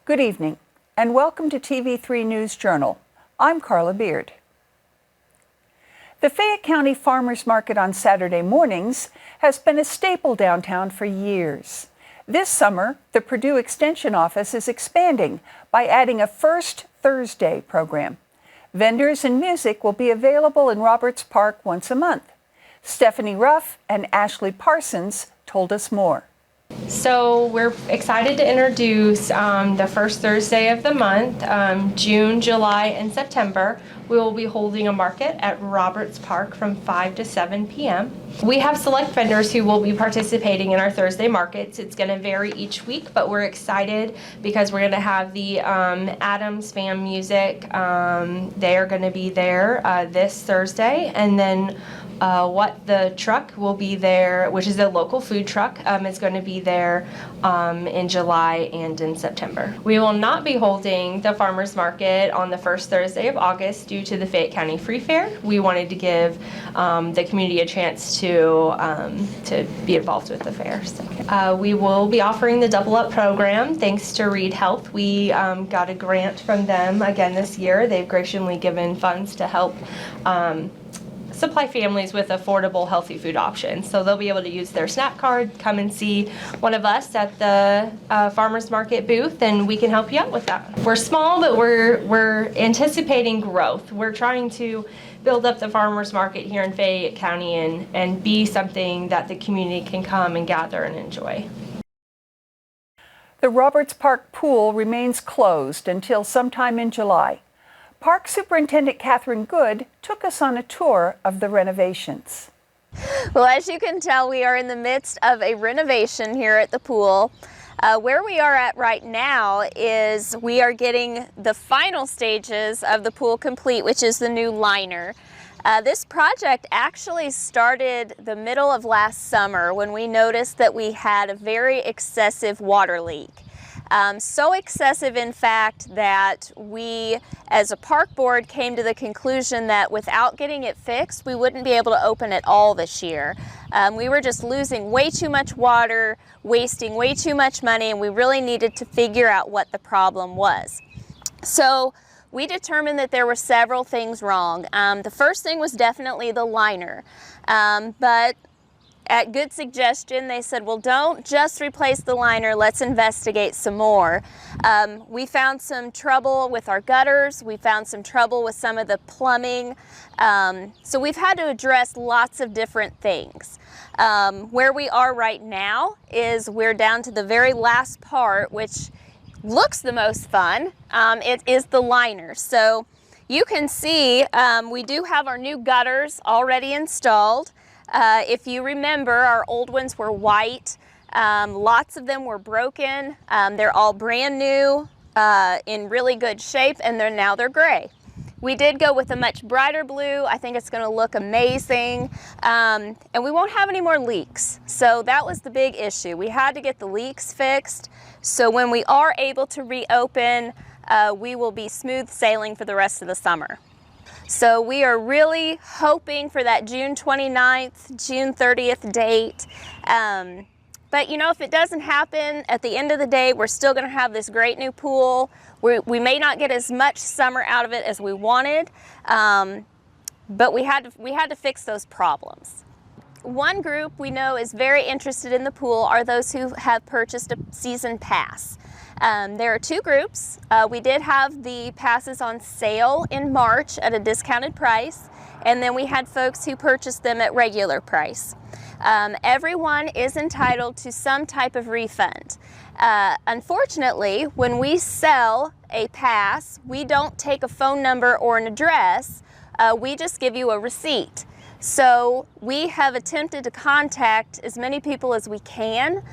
Good evening, and welcome to TV3 News Journal. I'm Carla Beard. The Fayette County Farmers Market on Saturday mornings has been a staple downtown for years. This summer, the Purdue Extension Office is expanding by adding a First Thursday program. Vendors and music will be available in Roberts Park once a month. Stephanie Ruff and Ashley Parsons told us more. So we're excited to introduce the first Thursday of the month, June, July, and September. We will be holding a market at Roberts Park from 5 to 7 p.m. We have select vendors who will be participating in our Thursday markets. It's going to vary each week, but we're excited because we're going to have the Adams Fam Music. They are going to be there this Thursday, and then What the Truck will be there, which is a local food truck, is going to be there in July and in September. We will not be holding the farmers market on the first Thursday of August due to the Fayette County Free Fair. We wanted to give the community a chance to be involved with the fair. So, we will be offering the Double Up program thanks to Reed Health. We got a grant from them again this year. They've graciously given funds to help supply families with affordable, healthy food options. So they'll be able to use their SNAP card, come and see one of us at the farmers market booth, and we can help you out with that. We're small, but we're anticipating growth. We're trying to build up the farmers market here in Fayette County and be something that the community can come and gather and enjoy. The Roberts Park pool remains closed until sometime in July. Park Superintendent Catherine Good took us on a tour of the renovations. Well, as you can tell, we are in the midst of a renovation here at the pool. Where we are at right now is we are getting the final stages of the pool complete, which is the new liner. This project actually started the middle of last summer when we noticed that we had a very excessive water leak. So excessive, in fact, that we, as a park board, came to the conclusion that without getting it fixed, we wouldn't be able to open it all this year. We were just losing way too much water, wasting way too much money, and we really needed to figure out what the problem was. So we determined that there were several things wrong. The first thing was definitely the liner, but at good suggestion, they said, well, don't just replace the liner, let's investigate some more. We found some trouble with our gutters, we found some trouble with some of the plumbing, so we've had to address lots of different things. Where we are right now is we're down to the very last part, which looks the most fun. It is the liner. So you can see we do have our new gutters already installed. If you remember, our old ones were white. Lots of them were broken. They're all brand new, in really good shape, and now they're gray. We did go with a much brighter blue. I think it's going to look amazing, and we won't have any more leaks. So that was the big issue. We had to get the leaks fixed, so when we are able to reopen, we will be smooth sailing for the rest of the summer. So we are really hoping for that June 29th, June 30th date. But you know, if it doesn't happen, at the end of the day, we're still going to have this great new pool. We may not get as much summer out of it as we wanted, but we had to fix those problems. One group we know is very interested in the pool are those who have purchased a season pass. There are two groups. We did have the passes on sale in March at a discounted price, and then we had folks who purchased them at regular price. Everyone is entitled to some type of refund. Unfortunately, when we sell a pass, we don't take a phone number or an address. We just give you a receipt. So we have attempted to contact as many people as we can.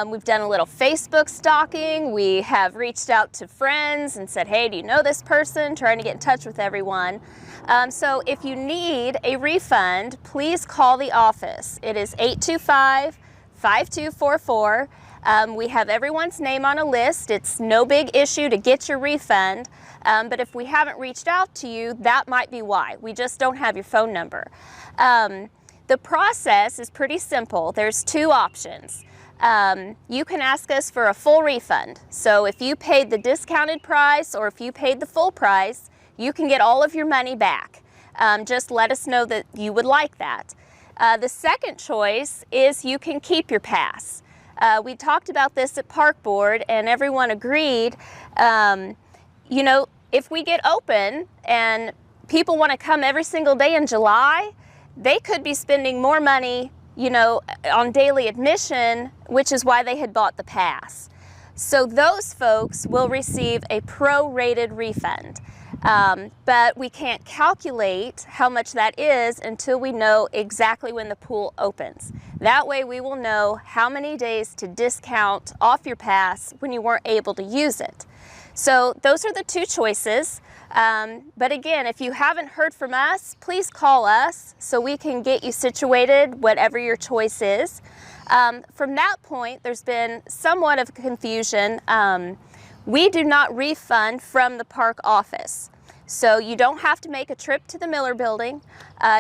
We've done a little Facebook stalking. We have reached out to friends and said, hey, do you know this person? Trying to get in touch with everyone. So if you need a refund, please call the office. It is 825-5244. We have everyone's name on a list. It's no big issue to get your refund. But if we haven't reached out to you, that might be why. We just don't have your phone number. The process is pretty simple. There's two options. you can ask us for a full refund. So if you paid the discounted price or if you paid the full price, you can get all of your money back. Just let us know that you would like that. The second choice is you can keep your pass. We talked about this at Park Board and everyone agreed, you know, if we get open and people want to come every single day in July, they could be spending more money, you know, on daily admission, which is why they had bought the pass. So those folks will receive a prorated refund. But we can't calculate how much that is until we know exactly when the pool opens. That way we will know how many days to discount off your pass when you weren't able to use it. So those are the two choices. But again, if you haven't heard from us, please call us so we can get you situated, whatever your choice is. From that point, there's been somewhat of confusion. We do not refund from the park office. So you don't have to make a trip to the Miller building.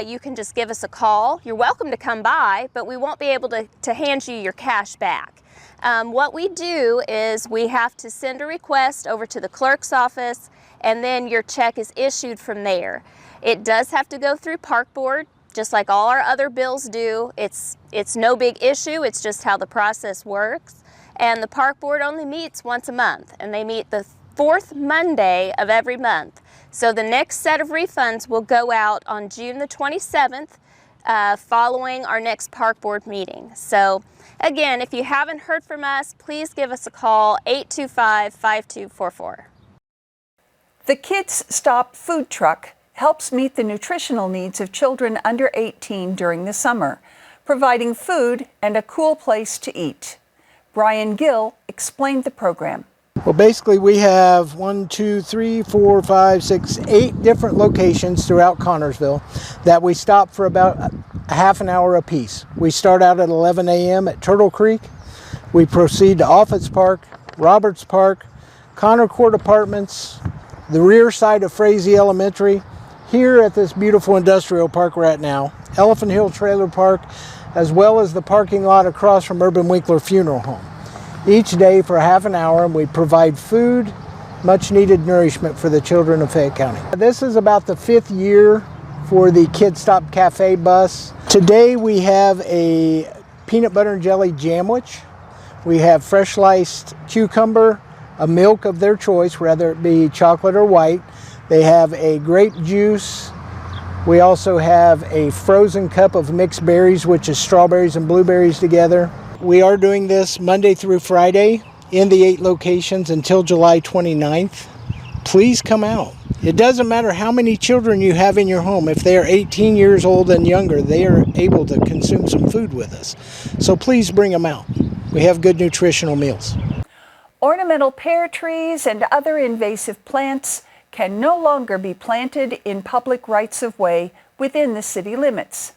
You can just give us a call. You're welcome to come by, but we won't be able to hand you your cash back. What we do is we have to send a request over to the clerk's office, and then your check is issued from there. It does have to go through Park Board, just like all our other bills do. It's no big issue, it's just how the process works. And the Park Board only meets once a month, and they meet the fourth Monday of every month. So the next set of refunds will go out on June the 27th, following our next Park Board meeting. So again, if you haven't heard from us, please give us a call, 825-5244. The Kids Stop food truck helps meet the nutritional needs of children under 18 during the summer, providing food and a cool place to eat. Brian Gill explained the program. Well, basically we have 8 different locations throughout Connersville that we stop for about a half an hour apiece. We start out at 11 a.m. at Turtle Creek. We proceed to Offutt's Park, Roberts Park, Connor Court Apartments, the rear side of Frazee Elementary, here at this beautiful industrial park we're at now, Elephant Hill Trailer Park, as well as the parking lot across from Urban Winkler Funeral Home. Each day for a half an hour, we provide food, much needed nourishment for the children of Fayette County. This is about the 5th year for the Kids Stop Cafe bus. Today we have a peanut butter and jelly jamwich. We have fresh sliced cucumber, a milk of their choice, whether it be chocolate or white. They have a grape juice. We also have a frozen cup of mixed berries, which is strawberries and blueberries together. We are doing this Monday through Friday in the 8 locations until July 29th. Please come out. It doesn't matter how many children you have in your home. If they are 18 years old and younger, they are able to consume some food with us. So please bring them out. We have good nutritional meals. Ornamental pear trees and other invasive plants can no longer be planted in public rights-of-way within the city limits.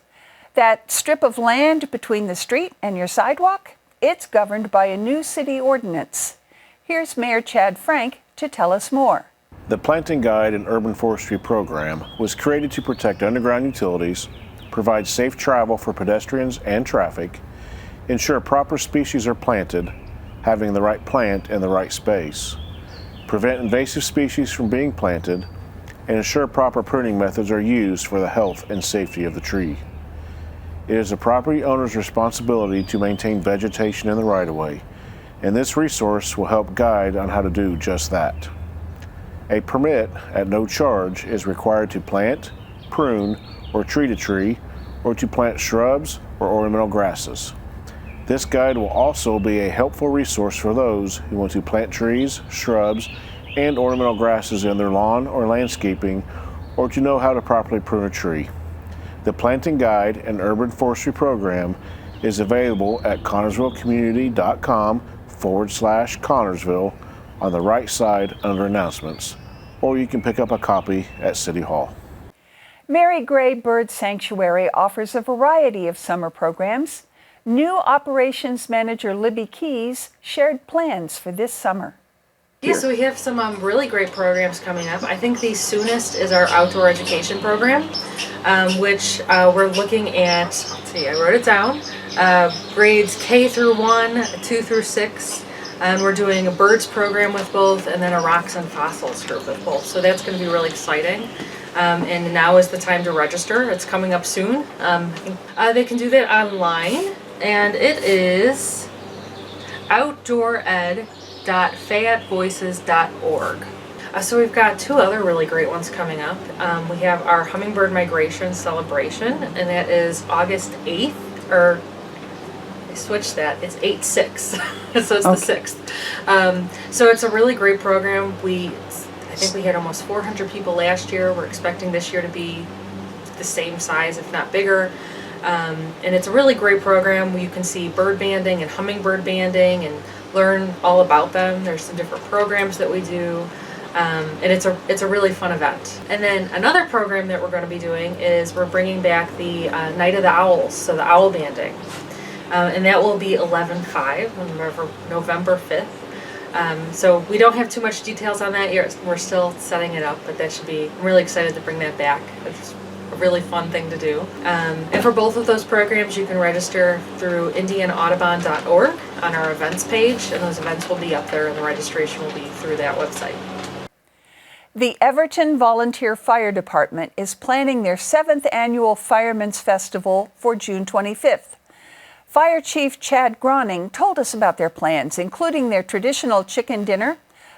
That strip of land between the street and your sidewalk, it's governed by a new city ordinance. Here's Mayor Chad Frank to tell us more. The Planting Guide and Urban Forestry Program was created to protect underground utilities, provide safe travel for pedestrians and traffic, ensure proper species are planted, having the right plant in the right space, prevent invasive species from being planted, and ensure proper pruning methods are used for the health and safety of the tree. It is the property owner's responsibility to maintain vegetation in the right-of-way, and this resource will help guide on how to do just that. A permit at no charge is required to plant, prune, or treat a tree, or to plant shrubs or ornamental grasses. This guide will also be a helpful resource for those who want to plant trees, shrubs, and ornamental grasses in their lawn or landscaping, or to know how to properly prune a tree. The Planting Guide and Urban Forestry Program is available at connersvillecommunity.com/Connersville on the right side under announcements, or you can pick up a copy at City Hall. Mary Gray Bird Sanctuary offers a variety of summer programs. New operations manager Libby Keys shared plans for this summer. Yeah, so we have some really great programs coming up. I think the soonest is our outdoor education program, which we're looking at, let's see, I wrote it down. grades K through 1, 2 through 6. And we're doing a birds program with both, and then a rocks and fossils group with both. So that's going to be really exciting. And now is the time to register. It's coming up soon. They can do that online, and it is outdoored.fayettevoices.org. So we've got 2 other really great ones coming up. We have our hummingbird migration celebration, and that is August 8th, or I switched that, it's 8/6, so it's the 6th. So it's a really great program. I think we had almost 400 people last year. We're expecting this year to be the same size, if not bigger. And it's a really great program where you can see bird banding and hummingbird banding and learn all about them. There's some different programs that we do. And it's a really fun event. And then another program that we're going to be doing is we're bringing back the Night of the Owls, so the owl banding. And that will be 11/5, November 5th. So we don't have too much details on that yet. We're still setting it up, but I'm really excited to bring that back. It's a really fun thing to do. And for both of those programs, you can register through indianaaudubon.org on our events page, and those events will be up there, and the registration will be through that website. The Everton Volunteer Fire Department is planning their 7th annual Firemen's Festival for June 25th. Fire Chief Chad Groning told us about their plans, including their traditional chicken dinner,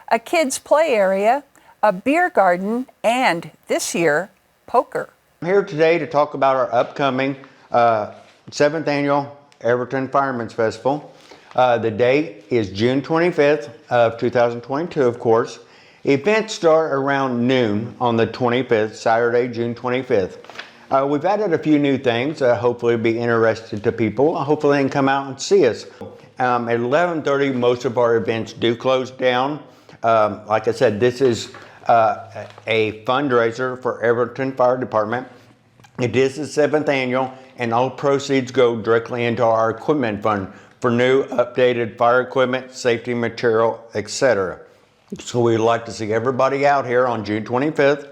a kids' play area, a beer garden, and, this year, poker. I'm here today to talk about our upcoming 7th annual Everton Fireman's Festival. The date is June 25th of 2022, of course. Events start around noon on the 25th, Saturday, June 25th. We've added a few new things that hopefully will be interesting to people. Hopefully they can come out and see us. At 11:30, most of our events do close down. Like I said, this is a fundraiser for Everton Fire Department. It is the 7th annual, and all proceeds go directly into our equipment fund for new updated fire equipment, safety material, etc. So we'd like to see everybody out here on June 25th,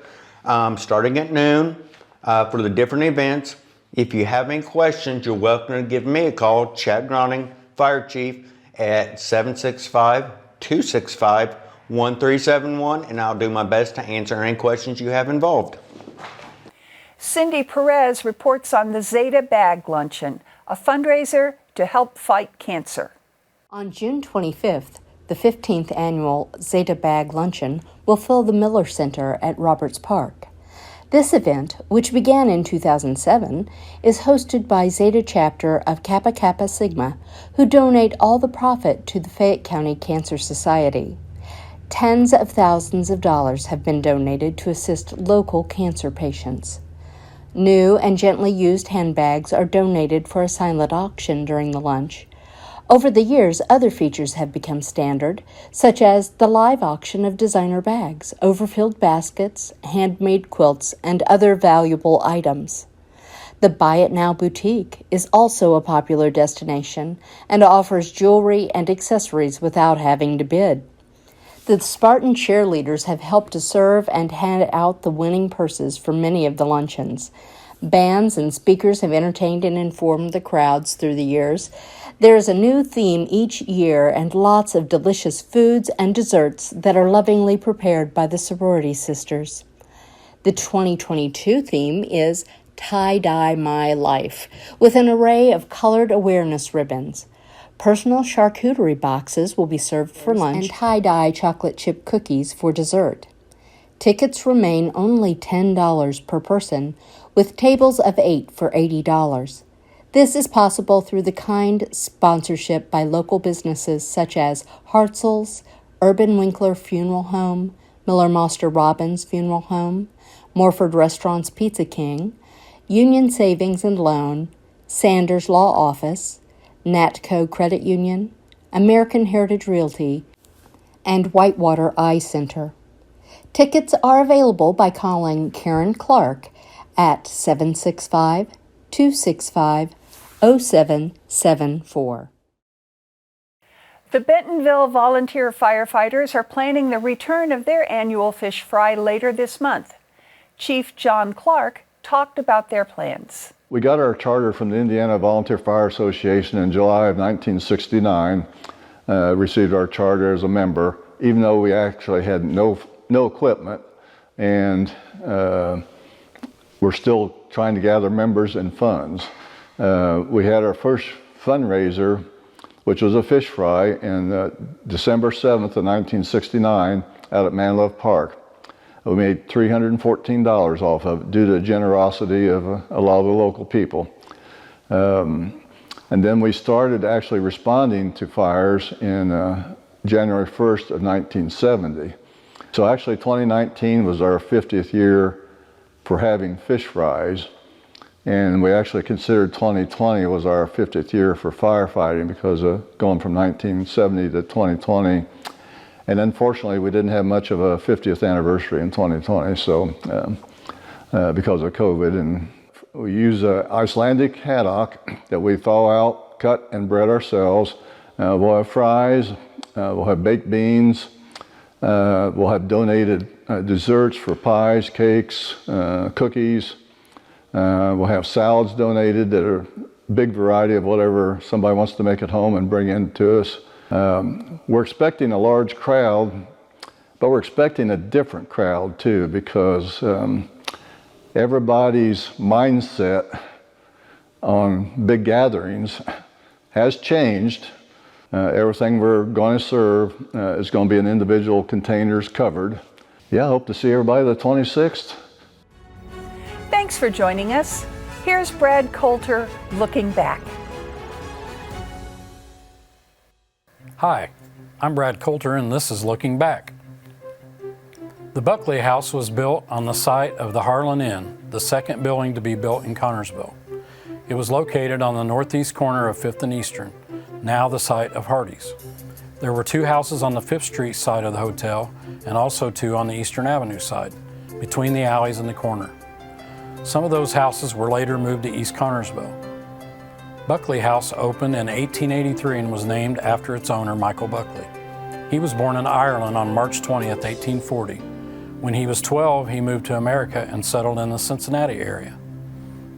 starting at noon, for the different events. If you have any questions, you're welcome to give me a call, Chad Groning, Fire Chief, at 765-265-1371, and I'll do my best to answer any questions you have involved. Cindy Perez reports on the Zeta Bag Luncheon, a fundraiser to help fight cancer. On June 25th, the 15th annual Zeta Bag Luncheon will fill the Miller Center at Roberts Park. This event, which began in 2007, is hosted by Zeta chapter of Kappa Kappa Sigma, who donate all the profit to the Fayette County Cancer Society. Tens of thousands of dollars have been donated to assist local cancer patients. New and gently used handbags are donated for a silent auction during the lunch. Over the years, other features have become standard, such as the live auction of designer bags, overfilled baskets, handmade quilts, and other valuable items. The Buy It Now boutique is also a popular destination and offers jewelry and accessories without having to bid. The Spartan cheerleaders have helped to serve and hand out the winning purses for many of the luncheons. Bands and speakers have entertained and informed the crowds through the years. There is a new theme each year and lots of delicious foods and desserts that are lovingly prepared by the sorority sisters. The 2022 theme is Tie-Dye My Life, with an array of colored awareness ribbons. Personal charcuterie boxes will be served for lunch and tie-dye chocolate chip cookies for dessert. Tickets remain only $10 per person, with tables of 8 for $80. This is possible through the kind sponsorship by local businesses such as Hartzell's, Urban Winkler Funeral Home, Miller Moster Robbins Funeral Home, Morford Restaurants Pizza King, Union Savings and Loan, Sanders Law Office, Natco Credit Union, American Heritage Realty, and Whitewater Eye Center. Tickets are available by calling Karen Clark at 765-265-0774. The Bentonville volunteer firefighters are planning the return of their annual fish fry later this month. Chief John Clark talked about their plans. We got our charter from the Indiana Volunteer Fire Association in July of 1969. Received our charter as a member, even though we actually had no equipment, and we're still trying to gather members and funds. We had our first fundraiser, which was a fish fry, in December 7th of 1969 out at Manlove Park. We made $314 off of it due to the generosity of a lot of the local people. And then we started actually responding to fires in January 1st of 1970. So actually 2019 was our 50th year for having fish fries. And we actually considered 2020 was our 50th year for firefighting because of going from 1970 to 2020. And unfortunately, we didn't have much of a 50th anniversary in 2020, so because of COVID. And we use Icelandic haddock that we thaw out, cut, and bread ourselves. We'll have fries, we'll have baked beans, we'll have donated desserts for pies, cakes, cookies. We'll have salads donated that are a big variety of whatever somebody wants to make at home and bring in to us. We're expecting a large crowd, but we're expecting a different crowd too, because everybody's mindset on big gatherings has changed. Everything we're going to serve is going to be in individual containers covered. Yeah, I hope to see everybody the 26th. Thanks for joining us. Here's Brad Coulter looking back. Hi, I'm Brad Coulter and this is Looking Back. The Buckley House was built on the site of the Harlan Inn, the second building to be built in Connersville. It was located on the northeast corner of 5th and Eastern, now the site of Hardee's. There were 2 houses on the 5th Street side of the hotel and also 2 on the Eastern Avenue side, between the alleys and the corner. Some of those houses were later moved to East Connersville. Buckley House opened in 1883 and was named after its owner, Michael Buckley. He was born in Ireland on March 20th, 1840. When he was 12, he moved to America and settled in the Cincinnati area.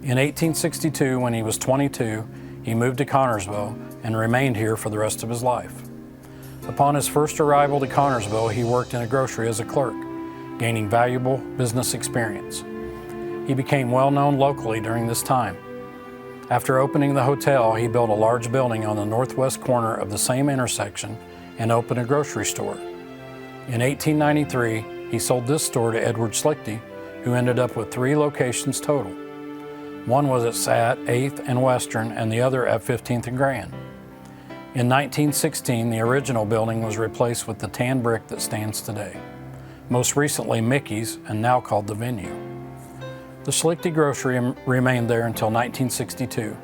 In 1862, when he was 22, he moved to Connersville and remained here for the rest of his life. Upon his first arrival to Connersville, he worked in a grocery as a clerk, gaining valuable business experience. He became well known locally during this time. After opening the hotel, he built a large building on the northwest corner of the same intersection and opened a grocery store. In 1893, he sold this store to Edward Slichty, who ended up with 3 locations total. One was at 8th and Western and the other at 15th and Grand. In 1916, the original building was replaced with the tan brick that stands today, most recently Mickey's and now called The Venue. The Slichty Grocery remained there until 1962.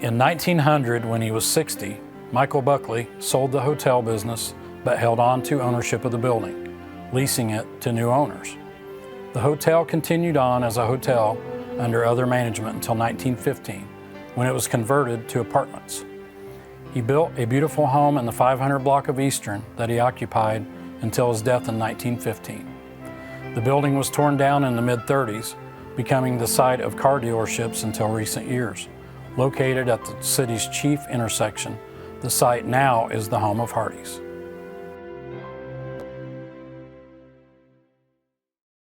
In 1900, when he was 60, Michael Buckley sold the hotel business but held on to ownership of the building, leasing it to new owners. The hotel continued on as a hotel under other management until 1915, when it was converted to apartments. He built a beautiful home in the 500 block of Eastern that he occupied until his death in 1915. The building was torn down in the mid-30s, becoming the site of car dealerships until recent years. Located at the city's chief intersection, the site now is the home of Hardee's.